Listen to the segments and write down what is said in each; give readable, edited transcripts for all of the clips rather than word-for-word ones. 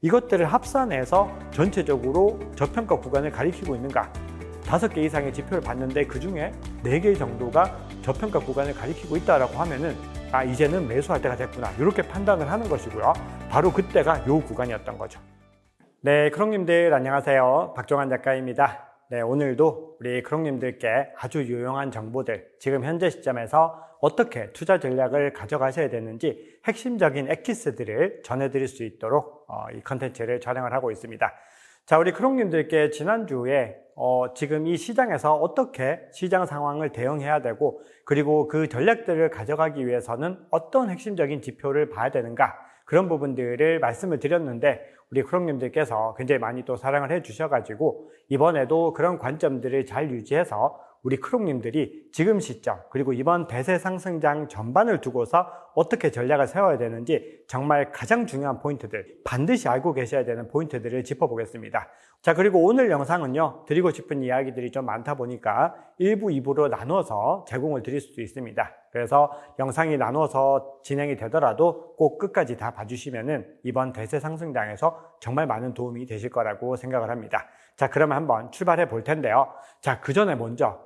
이것들을 합산해서 전체적으로 저평가 구간을 가리키고 있는가? 5개 이상의 지표를 봤는데 그 중에 4개 정도가 저평가 구간을 가리키고 있다라고 하면은 이제는 매수할 때가 됐구나, 이렇게 판단을 하는 것이고요. 바로 그때가 요 구간이었던 거죠. 네, 크롱님들 안녕하세요. 박종환 작가입니다. 네, 오늘도 우리 크롱님들께 아주 유용한 정보들, 지금 현재 시점에서 어떻게 투자 전략을 가져가셔야 되는지 핵심적인 엑기스들을 전해드릴 수 있도록 이 컨텐츠를 촬영을 하고 있습니다. 자, 우리 크롱님들께 지난주에 지금 이 시장에서 어떻게 시장 상황을 대응해야 되고, 그리고 그 전략들을 가져가기 위해서는 어떤 핵심적인 지표를 봐야 되는가, 그런 부분들을 말씀을 드렸는데 우리 크롱님들께서 굉장히 많이 또 사랑을 해 주셔가지고 이번에도 그런 관점들을 잘 유지해서 우리 크롱님들이 지금 시점, 그리고 이번 대세 상승장 전반을 두고서 어떻게 전략을 세워야 되는지 정말 가장 중요한 포인트들, 반드시 알고 계셔야 되는 포인트들을 짚어보겠습니다. 자, 그리고 오늘 영상은요, 드리고 싶은 이야기들이 좀 많다 보니까 1부, 2부로 나눠서 제공을 드릴 수도 있습니다. 그래서 영상이 나눠서 진행이 되더라도 꼭 끝까지 다 봐주시면은 이번 대세 상승장에서 정말 많은 도움이 되실 거라고 생각을 합니다. 자, 그러면 한번 출발해 볼 텐데요. 자, 그 전에 먼저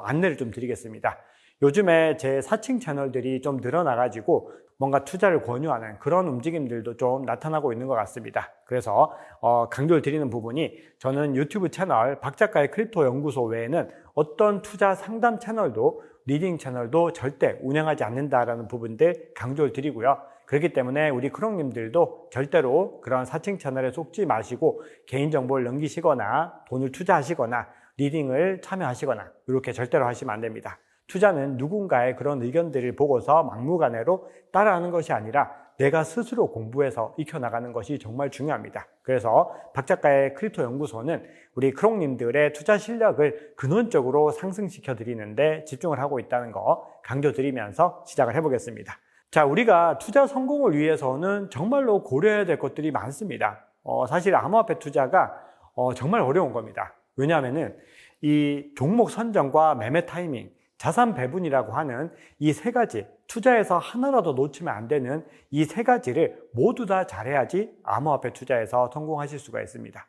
안내를 좀 드리겠습니다. 요즘에 제 사칭 채널들이 좀 늘어나가지고 뭔가 투자를 권유하는 그런 움직임들도 좀 나타나고 있는 것 같습니다. 그래서 강조를 드리는 부분이, 저는 유튜브 채널 박작가의 크립토 연구소 외에는 어떤 투자 상담 채널도, 리딩 채널도 절대 운영하지 않는다라는 부분들 강조를 드리고요. 그렇기 때문에 우리 크롱님들도 절대로 그런 사칭 채널에 속지 마시고 개인정보를 넘기시거나 돈을 투자하시거나 리딩을 참여하시거나 이렇게 절대로 하시면 안 됩니다. 투자는 누군가의 그런 의견들을 보고서 막무가내로 따라하는 것이 아니라 내가 스스로 공부해서 익혀나가는 것이 정말 중요합니다. 그래서 박작가의 크립토 연구소는 우리 크롱님들의 투자 실력을 근원적으로 상승시켜 드리는데 집중을 하고 있다는 거 강조드리면서 시작을 해보겠습니다. 자, 우리가 투자 성공을 위해서는 정말로 고려해야 될 것들이 많습니다. 사실 암호화폐 투자가 정말 어려운 겁니다. 왜냐하면은 이 종목 선정과 매매 타이밍, 자산 배분이라고 하는 이 세 가지, 투자에서 하나라도 놓치면 안 되는 이 세 가지를 모두 다 잘해야지 암호화폐 투자에서 성공하실 수가 있습니다.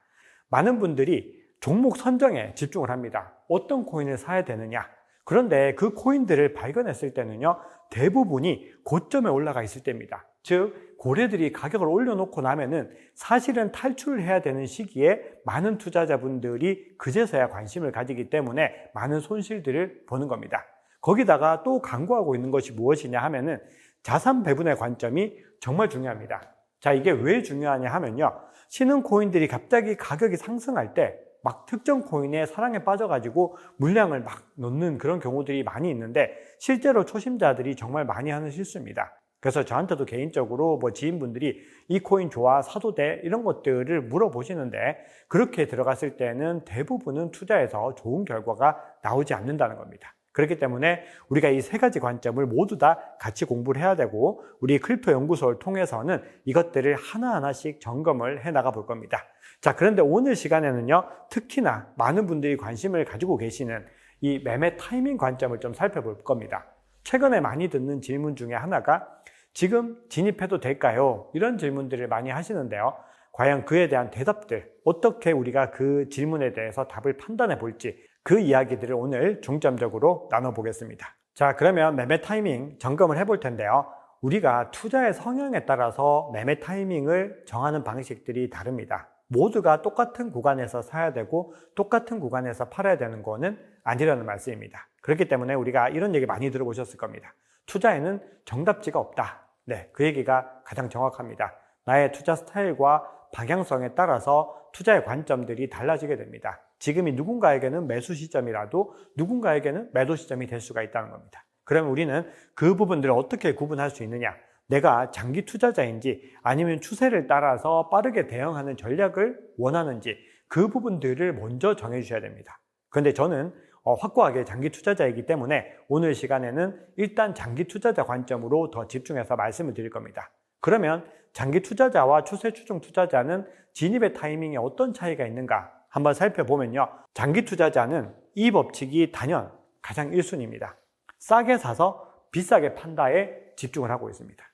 많은 분들이 종목 선정에 집중을 합니다. 어떤 코인을 사야 되느냐. 그런데 그 코인들을 발견했을 때는요, 대부분이 고점에 올라가 있을 때입니다. 즉, 고래들이 가격을 올려놓고 나면은 사실은 탈출을 해야 되는 시기에 많은 투자자분들이 그제서야 관심을 가지기 때문에 많은 손실들을 보는 겁니다. 거기다가 또 강구하고 있는 것이 무엇이냐 하면은 자산 배분의 관점이 정말 중요합니다. 자, 이게 왜 중요하냐 하면요, 신흥 코인들이 갑자기 가격이 상승할 때 막 특정 코인의 사랑에 빠져가지고 물량을 막 넣는 그런 경우들이 많이 있는데, 실제로 초심자들이 정말 많이 하는 실수입니다. 그래서 저한테도 개인적으로 지인분들이 이 코인 좋아, 사도 돼, 이런 것들을 물어보시는데, 그렇게 들어갔을 때는 대부분은 투자에서 좋은 결과가 나오지 않는다는 겁니다. 그렇기 때문에 우리가 이 세 가지 관점을 모두 다 같이 공부를 해야 되고, 우리 크립토 연구소를 통해서는 이것들을 하나하나씩 점검을 해 나가 볼 겁니다. 자, 그런데 오늘 시간에는요, 특히나 많은 분들이 관심을 가지고 계시는 이 매매 타이밍 관점을 좀 살펴볼 겁니다. 최근에 많이 듣는 질문 중에 하나가, 지금 진입해도 될까요? 이런 질문들을 많이 하시는데요. 과연 그에 대한 대답들, 어떻게 우리가 그 질문에 대해서 답을 판단해 볼지, 그 이야기들을 오늘 중점적으로 나눠보겠습니다. 자, 그러면 매매 타이밍 점검을 해볼 텐데요. 우리가 투자의 성향에 따라서 매매 타이밍을 정하는 방식들이 다릅니다. 모두가 똑같은 구간에서 사야 되고 똑같은 구간에서 팔아야 되는 거는 아니라는 말씀입니다. 그렇기 때문에 우리가 이런 얘기 많이 들어보셨을 겁니다. 투자에는 정답지가 없다. 네, 그 얘기가 가장 정확합니다. 나의 투자 스타일과 방향성에 따라서 투자의 관점들이 달라지게 됩니다. 지금이 누군가에게는 매수 시점이라도 누군가에게는 매도 시점이 될 수가 있다는 겁니다. 그러면 우리는 그 부분들을 어떻게 구분할 수 있느냐? 내가 장기 투자자인지 아니면 추세를 따라서 빠르게 대응하는 전략을 원하는지, 그 부분들을 먼저 정해 주셔야 됩니다. 그런데 저는 확고하게 장기 투자자이기 때문에 오늘 시간에는 일단 장기 투자자 관점으로 더 집중해서 말씀을 드릴 겁니다. 그러면 장기 투자자와 추세 추종 투자자는 진입의 타이밍에 어떤 차이가 있는가 한번 살펴보면요, 장기 투자자는 이 법칙이 단연 가장 1순위입니다. 싸게 사서 비싸게 판다에 집중을 하고 있습니다.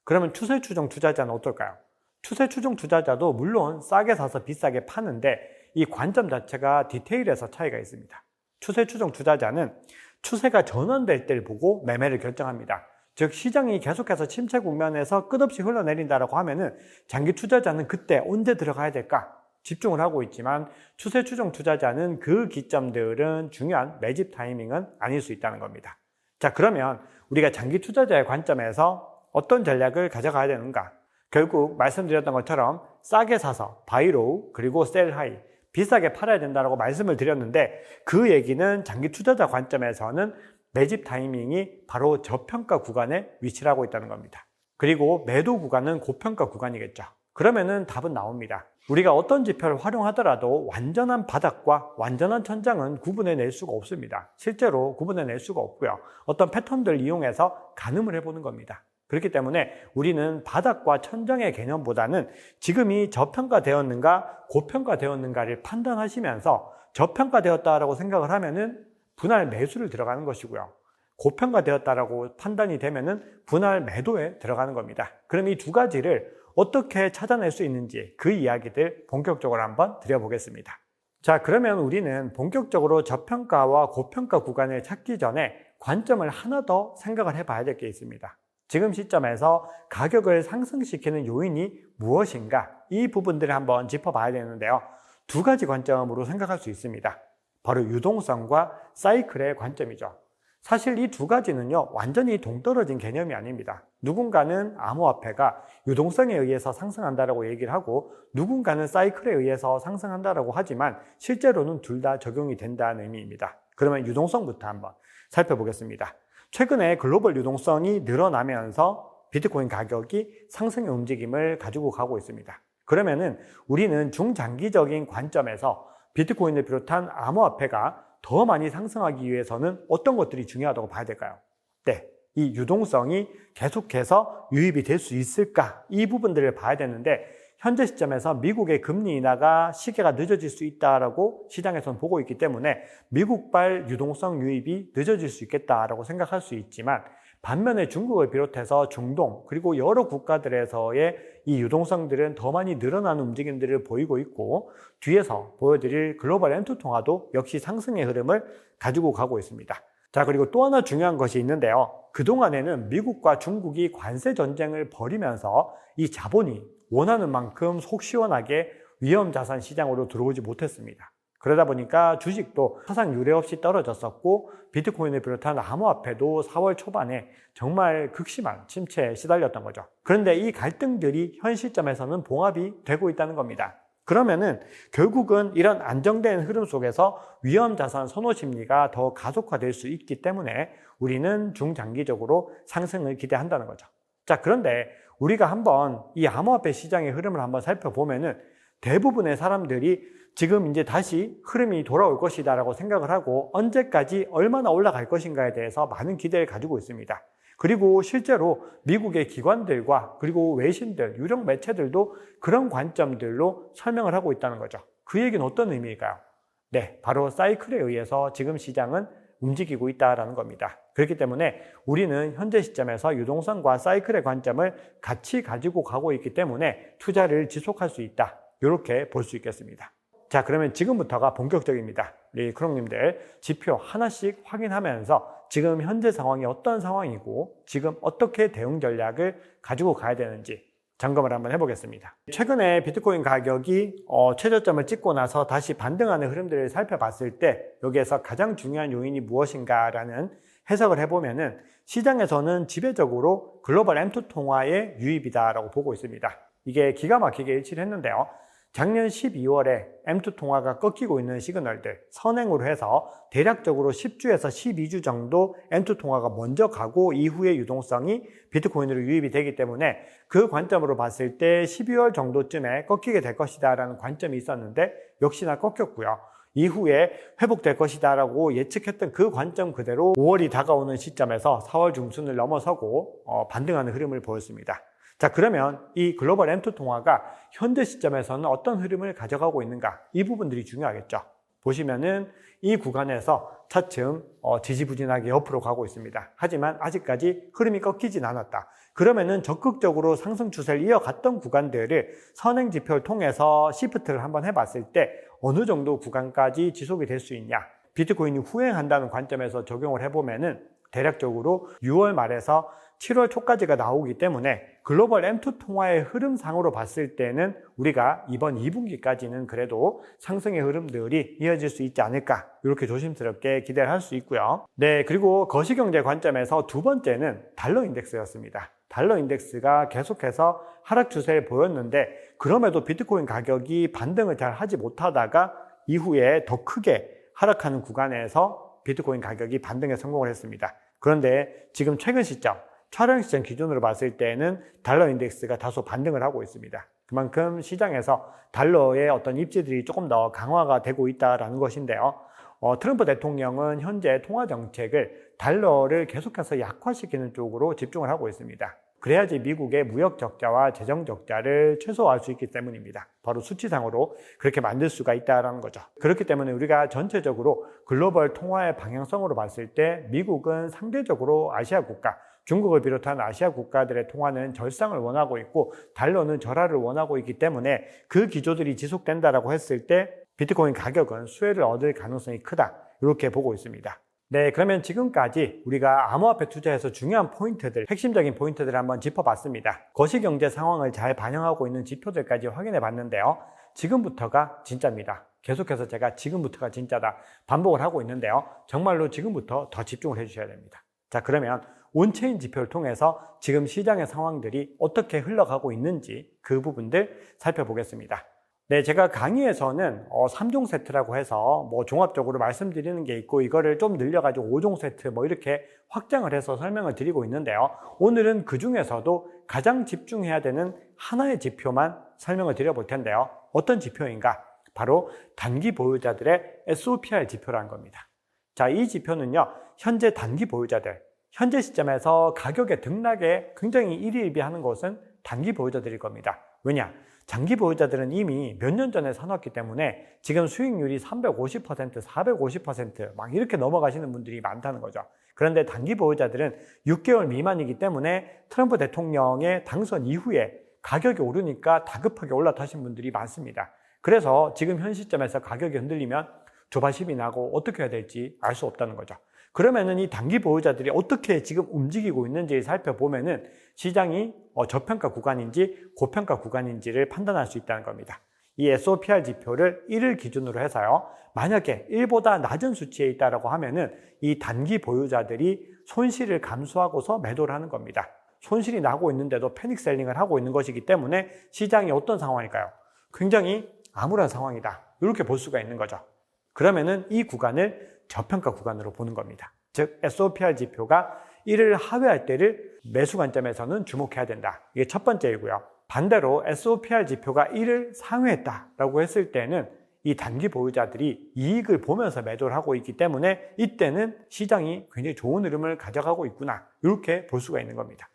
그러면 추세 추종 투자자는 어떨까요? 추세 추종 투자자도 물론 싸게 사서 비싸게 파는데 이 관점 자체가 디테일에서 차이가 있습니다. 추세 추종 투자자는 추세가 전환될 때를 보고 매매를 결정합니다. 즉 시장이 계속해서 침체 국면에서 끝없이 흘러내린다고 하면은 장기 투자자는 그때 언제 들어가야 될까 집중을 하고 있지만 추세 추종 투자자는 그 기점들은 중요한 매집 타이밍은 아닐 수 있다는 겁니다. 자, 그러면 우리가 장기 투자자의 관점에서 어떤 전략을 가져가야 되는가? 결국 말씀드렸던 것처럼 싸게 사서 바이 로우 그리고 셀 하이 비싸게 팔아야 된다고 말씀을 드렸는데 그 얘기는 장기 투자자 관점에서는 매집 타이밍이 바로 저평가 구간에 위치를 하고 있다는 겁니다. 그리고 매도 구간은 고평가 구간이겠죠. 그러면은 답은 나옵니다. 우리가 어떤 지표를 활용하더라도 완전한 바닥과 완전한 천장은 구분해낼 수가 없습니다. 실제로 구분해낼 수가 없고요. 어떤 패턴들을 이용해서 가늠을 해보는 겁니다. 그렇기 때문에 우리는 바닥과 천장의 개념보다는 지금이 저평가되었는가 고평가되었는가를 판단하시면서 저평가되었다라고 생각을 하면은 분할 매수를 들어가는 것이고요. 고평가되었다라고 판단이 되면은 분할 매도에 들어가는 겁니다. 그럼 이 두 가지를 어떻게 찾아낼 수 있는지 그 이야기들 본격적으로 한번 드려보겠습니다. 자, 그러면 우리는 본격적으로 저평가와 고평가 구간을 찾기 전에 관점을 하나 더 생각을 해봐야 될 게 있습니다. 지금 시점에서 가격을 상승시키는 요인이 무엇인가 이 부분들을 한번 짚어봐야 되는데요. 두 가지 관점으로 생각할 수 있습니다. 바로 유동성과 사이클의 관점이죠. 사실 이 두 가지는요 완전히 동떨어진 개념이 아닙니다. 누군가는 암호화폐가 유동성에 의해서 상승한다라고 얘기를 하고 누군가는 사이클에 의해서 상승한다라고 하지만 실제로는 둘 다 적용이 된다는 의미입니다. 그러면 유동성부터 한번 살펴보겠습니다. 최근에 글로벌 유동성이 늘어나면서 비트코인 가격이 상승의 움직임을 가지고 가고 있습니다. 그러면은 우리는 중장기적인 관점에서 비트코인을 비롯한 암호화폐가 더 많이 상승하기 위해서는 어떤 것들이 중요하다고 봐야 될까요? 네, 이 유동성이 계속해서 유입이 될 수 있을까? 이 부분들을 봐야 되는데 현재 시점에서 미국의 금리 인하가 시기가 늦어질 수 있다라고 시장에서는 보고 있기 때문에 미국발 유동성 유입이 늦어질 수 있겠다라고 생각할 수 있지만 반면에 중국을 비롯해서 중동 그리고 여러 국가들에서의 이 유동성들은 더 많이 늘어나는 움직임들을 보이고 있고 뒤에서 보여드릴 글로벌 M2 통화도 역시 상승의 흐름을 가지고 가고 있습니다. 자, 그리고 또 하나 중요한 것이 있는데요. 그동안에는 미국과 중국이 관세 전쟁을 벌이면서 이 자본이 원하는 만큼 속 시원하게 위험자산 시장으로 들어오지 못했습니다. 그러다 보니까 주식도 사상 유례 없이 떨어졌었고 비트코인을 비롯한 암호화폐도 4월 초반에 정말 극심한 침체에 시달렸던 거죠. 그런데 이 갈등들이 현 시점에서는 봉합이 되고 있다는 겁니다. 그러면은 결국은 이런 안정된 흐름 속에서 위험자산 선호 심리가 더 가속화될 수 있기 때문에 우리는 중장기적으로 상승을 기대한다는 거죠. 자, 그런데 우리가 한번 이 암호화폐 시장의 흐름을 한번 살펴보면은 대부분의 사람들이 지금 이제 다시 흐름이 돌아올 것이다라고 생각을 하고 언제까지 얼마나 올라갈 것인가에 대해서 많은 기대를 가지고 있습니다. 그리고 실제로 미국의 기관들과 그리고 외신들, 유력 매체들도 그런 관점들로 설명을 하고 있다는 거죠. 그 얘기는 어떤 의미일까요? 네, 바로 사이클에 의해서 지금 시장은 움직이고 있다는 겁니다. 그렇기 때문에 우리는 현재 시점에서 유동성과 사이클의 관점을 같이 가지고 가고 있기 때문에 투자를 지속할 수 있다. 이렇게 볼 수 있겠습니다. 자, 그러면 지금부터가 본격적입니다. 우리 크롱님들 지표 하나씩 확인하면서 지금 현재 상황이 어떤 상황이고 지금 어떻게 대응 전략을 가지고 가야 되는지 점검을 한번 해보겠습니다. 최근에 비트코인 가격이 최저점을 찍고 나서 다시 반등하는 흐름들을 살펴봤을 때 여기에서 가장 중요한 요인이 무엇인가라는 해석을 해보면은 시장에서는 지배적으로 글로벌 M2 통화의 유입이다라고 보고 있습니다. 이게 기가 막히게 일치를 했는데요. 작년 12월에 M2 통화가 꺾이고 있는 시그널들 선행으로 해서 대략적으로 10주에서 12주 정도 M2 통화가 먼저 가고 이후에 유동성이 비트코인으로 유입이 되기 때문에 그 관점으로 봤을 때 12월 정도쯤에 꺾이게 될 것이다 라는 관점이 있었는데 역시나 꺾였고요. 이후에 회복될 것이다 라고 예측했던 그 관점 그대로 5월이 다가오는 시점에서 4월 중순을 넘어서고 반등하는 흐름을 보였습니다. 자, 그러면 이 글로벌 M2 통화가 현재 시점에서는 어떤 흐름을 가져가고 있는가? 이 부분들이 중요하겠죠. 보시면은 이 구간에서 차츰 지지부진하게 옆으로 가고 있습니다. 하지만 아직까지 흐름이 꺾이진 않았다. 그러면은 적극적으로 상승 추세를 이어갔던 구간들을 선행 지표를 통해서 시프트를 한번 해봤을 때 어느 정도 구간까지 지속이 될 수 있냐, 비트코인이 후행한다는 관점에서 적용을 해보면은 대략적으로 6월 말에서 7월 초까지가 나오기 때문에 글로벌 M2 통화의 흐름상으로 봤을 때는 우리가 이번 2분기까지는 그래도 상승의 흐름들이 이어질 수 있지 않을까, 이렇게 조심스럽게 기대를 할 수 있고요. 네, 그리고 거시경제 관점에서 두 번째는 달러 인덱스였습니다. 달러 인덱스가 계속해서 하락 추세를 보였는데 그럼에도 비트코인 가격이 반등을 잘 하지 못하다가 이후에 더 크게 하락하는 구간에서 비트코인 가격이 반등에 성공을 했습니다. 그런데 지금 최근 시점, 촬영 시점 기준으로 봤을 때는 달러 인덱스가 다소 반등을 하고 있습니다. 그만큼 시장에서 달러의 어떤 입지들이 조금 더 강화가 되고 있다는 것인데요. 트럼프 대통령은 현재 통화 정책을 달러를 계속해서 약화시키는 쪽으로 집중을 하고 있습니다. 그래야지 미국의 무역 적자와 재정 적자를 최소화할 수 있기 때문입니다. 바로 수치상으로 그렇게 만들 수가 있다는 거죠. 그렇기 때문에 우리가 전체적으로 글로벌 통화의 방향성으로 봤을 때 미국은 상대적으로 아시아 국가, 중국을 비롯한 아시아 국가들의 통화는 절상을 원하고 있고 달러는 절하를 원하고 있기 때문에 그 기조들이 지속된다라고 했을 때 비트코인 가격은 수혜를 얻을 가능성이 크다, 이렇게 보고 있습니다. 네, 그러면 지금까지 우리가 암호화폐 투자에서 중요한 포인트들, 핵심적인 포인트들을 한번 짚어봤습니다. 거시경제 상황을 잘 반영하고 있는 지표들까지 확인해 봤는데요. 지금부터가 진짜입니다. 계속해서 제가 지금부터가 진짜다 반복을 하고 있는데요. 정말로 지금부터 더 집중을 해주셔야 됩니다. 자, 그러면 온체인 지표를 통해서 지금 시장의 상황들이 어떻게 흘러가고 있는지 그 부분들 살펴보겠습니다. 네, 제가 강의에서는 3종 세트라고 해서 종합적으로 말씀드리는 게 있고 이거를 좀 늘려가지고 5종 세트 이렇게 확장을 해서 설명을 드리고 있는데요. 오늘은 그 중에서도 가장 집중해야 되는 하나의 지표만 설명을 드려볼 텐데요. 어떤 지표인가? 바로 단기 보유자들의 SOPR 지표라는 겁니다. 자, 이 지표는요, 현재 단기 보유자들, 현재 시점에서 가격의 등락에 굉장히 일희일비하는 것은 단기 보유자들일 겁니다. 왜냐? 장기 보유자들은 이미 몇 년 전에 사놨기 때문에 지금 수익률이 350%, 450% 막 이렇게 넘어가시는 분들이 많다는 거죠. 그런데 단기 보유자들은 6개월 미만이기 때문에 트럼프 대통령의 당선 이후에 가격이 오르니까 다급하게 올라타신 분들이 많습니다. 그래서 지금 현 시점에서 가격이 흔들리면 조바심이 나고 어떻게 해야 될지 알 수 없다는 거죠. 그러면은 이 단기 보유자들이 어떻게 지금 움직이고 있는지 살펴보면은 시장이 저평가 구간인지 고평가 구간인지를 판단할 수 있다는 겁니다. 이 SOPR 지표를 1을 기준으로 해서요, 만약에 1보다 낮은 수치에 있다라고 하면은 이 단기 보유자들이 손실을 감수하고서 매도를 하는 겁니다. 손실이 나고 있는데도 패닉 셀링을 하고 있는 것이기 때문에 시장이 어떤 상황일까요? 굉장히 암울한 상황이다, 이렇게 볼 수가 있는 거죠. 그러면은 이 구간을 저평가 구간으로 보는 겁니다. 즉 SOPR 지표가 1을 하회할 때를 매수 관점에서는 주목해야 된다. 이게 첫 번째이고요. 반대로 SOPR 지표가 1을 상회했다라고 했을 때는 이 단기 보유자들이 이익을 보면서 매도를 하고 있기 때문에 이때는 시장이 굉장히 좋은 흐름을 가져가고 있구나, 이렇게 볼 수가 있는 겁니다.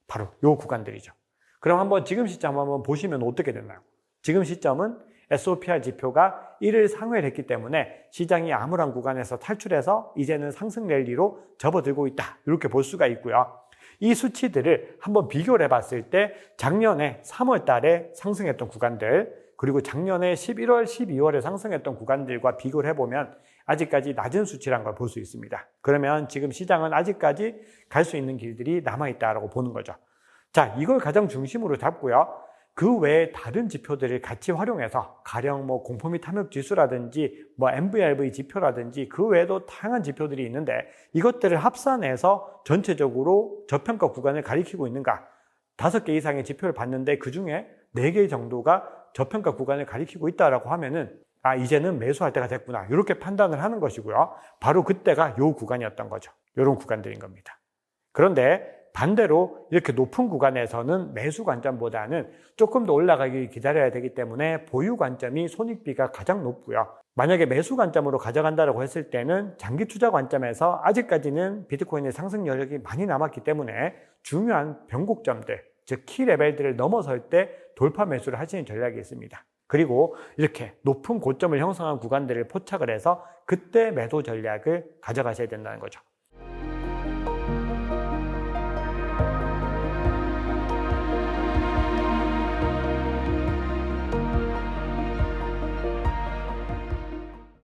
바로 이 구간들이죠. 그럼 한번 지금 시점 한번 보시면 어떻게 되나요? 지금 시점은 SOPR 지표가 1을 상회를 했기 때문에 시장이 암울한 구간에서 탈출해서 이제는 상승 랠리로 접어들고 있다, 이렇게 볼 수가 있고요. 이 수치들을 한번 비교를 해봤을 때 작년에 3월 달에 상승했던 구간들, 그리고 작년에 11월, 12월에 상승했던 구간들과 비교를 해보면 아직까지 낮은 수치라는 걸 볼 수 있습니다. 그러면 지금 시장은 아직까지 갈 수 있는 길들이 남아있다고 보는 거죠. 자, 이걸 가장 중심으로 잡고요. 그 외에 다른 지표들을 같이 활용해서 가령 공포 및 탐욕 지수라든지 MVRV 지표라든지 그 외에도 다양한 지표들이 있는데 이것들을 합산해서 전체적으로 저평가 구간을 가리키고 있는가? 5개 이상의 지표를 봤는데 그 중에 4개 정도가 저평가 구간을 가리키고 있다라고 하면은 이제는 매수할 때가 됐구나, 이렇게 판단을 하는 것이고요. 바로 그때가 요 구간이었던 거죠. 이런 구간들인 겁니다. 그런데 반대로 이렇게 높은 구간에서는 매수 관점보다는 조금 더 올라가길 기다려야 되기 때문에 보유 관점이 손익비가 가장 높고요. 만약에 매수 관점으로 가져간다고 했을 때는 장기 투자 관점에서 아직까지는 비트코인의 상승 여력이 많이 남았기 때문에 중요한 변곡점들, 즉 키 레벨들을 넘어설 때 돌파 매수를 하시는 전략이 있습니다. 그리고 이렇게 높은 고점을 형성한 구간들을 포착을 해서 그때 매도 전략을 가져가셔야 된다는 거죠.